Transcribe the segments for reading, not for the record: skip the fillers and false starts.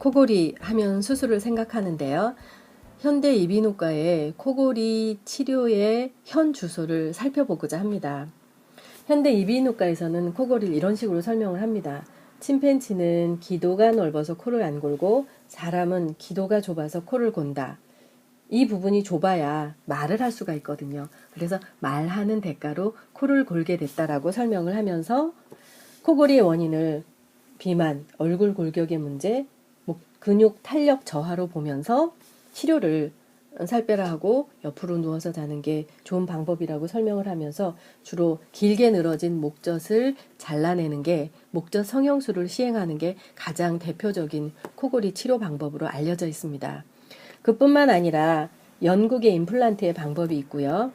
코골이 하면 수술을 생각하는데요. 현대 이비인후과의 코골이 치료의 현 주소를 살펴보고자 합니다. 현대 이비인후과에서는 코골이를 이런 식으로 설명을 합니다. 침팬지는 기도가 넓어서 코를 안 골고 사람은 기도가 좁아서 코를 곤다. 이 부분이 좁아야 말을 할 수가 있거든요. 그래서 말하는 대가로 코를 골게 됐다라고 설명을 하면서 코골이의 원인을 비만, 얼굴 골격의 문제, 근육 탄력 저하로 보면서 치료를 살 빼라 하고 옆으로 누워서 자는 게 좋은 방법이라고 설명을 하면서 주로 길게 늘어진 목젖을 잘라내는 게 목젖 성형술을 시행하는 게 가장 대표적인 코골이 치료 방법으로 알려져 있습니다. 그뿐만 아니라 연국의 임플란트의 방법이 있고요.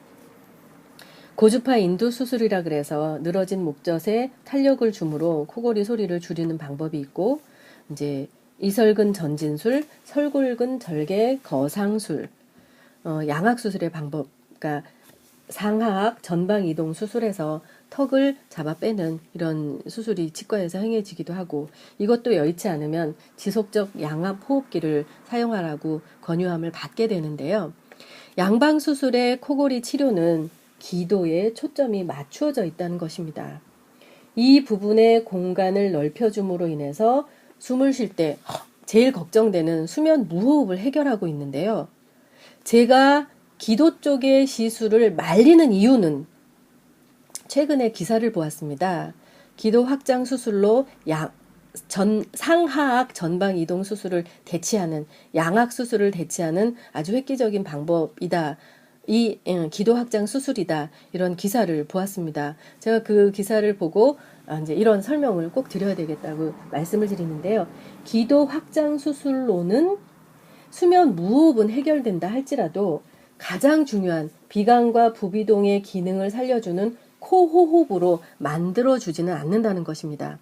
고주파 인두 수술이라 그래서 늘어진 목젖에 탄력을 주므로 코골이 소리를 줄이는 방법이 있고, 이제 이설근 전진술, 설골근 절개 거상술, 양악 수술의 방법, 그러니까 상하악 전방 이동 수술에서 턱을 잡아 빼는 이런 수술이 치과에서 행해지기도 하고, 이것도 여의치 않으면 지속적 양압 호흡기를 사용하라고 권유함을 받게 되는데요. 양방 수술의 코골이 치료는 기도에 초점이 맞추어져 있다는 것입니다. 이 부분의 공간을 넓혀줌으로 인해서 숨을 쉴 때 제일 걱정되는 수면 무호흡을 해결하고 있는데요. 제가 기도 쪽의 시술을 말리는 이유는 최근에 기사를 보았습니다. 기도 확장 수술로 상하악 전방 이동 수술을 대체하는, 양악 수술을 대체하는 아주 획기적인 방법이다. 이 기도 확장 수술이다. 이런 기사를 보았습니다. 제가 그 기사를 보고 이제 이런 설명을 꼭 드려야 되겠다고 말씀을 드리는데요. 기도 확장 수술로는 수면 무호흡은 해결된다 할지라도 가장 중요한 비강과 부비동의 기능을 살려주는 코호흡으로 만들어주지는 않는다는 것입니다.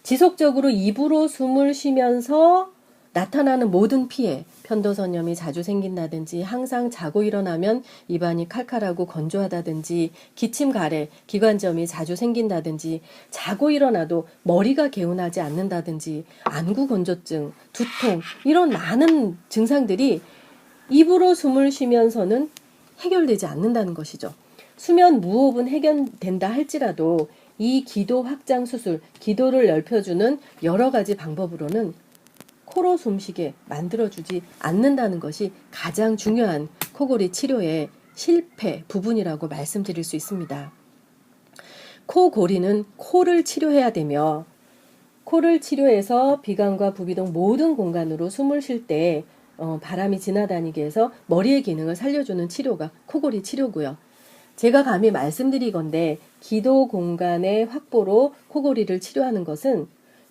지속적으로 입으로 숨을 쉬면서 나타나는 모든 피해, 편도선염이 자주 생긴다든지, 항상 자고 일어나면 입안이 칼칼하고 건조하다든지, 기침 가래, 기관지염이 자주 생긴다든지, 자고 일어나도 머리가 개운하지 않는다든지, 안구 건조증, 두통, 이런 많은 증상들이 입으로 숨을 쉬면서는 해결되지 않는다는 것이죠. 수면 무호흡은 해결된다 할지라도 이 기도 확장 수술, 기도를 넓혀주는 여러 가지 방법으로는 코로 숨쉬게 만들어주지 않는다는 것이 가장 중요한 코골이 치료의 실패 부분이라고 말씀드릴 수 있습니다. 코골이는 코를 치료해야 되며, 코를 치료해서 비강과 부비동 모든 공간으로 숨을 쉴 때 바람이 지나다니게 해서 머리의 기능을 살려주는 치료가 코골이 치료고요. 제가 감히 말씀드리건대 기도 공간의 확보로 코골이를 치료하는 것은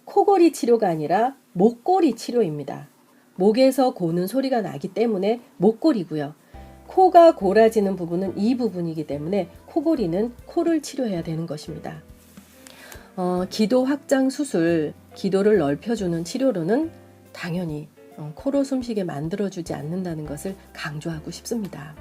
코골이 치료가 아니라 목골이 치료입니다. 목에서 고는 소리가 나기 때문에 목골이고요. 코가 골아지는 부분은 이 부분이기 때문에 코골이는 코를 치료해야 되는 것입니다. 기도 확장 수술, 기도를 넓혀주는 치료로는 당연히 코로 숨쉬게 만들어주지 않는다는 것을 강조하고 싶습니다.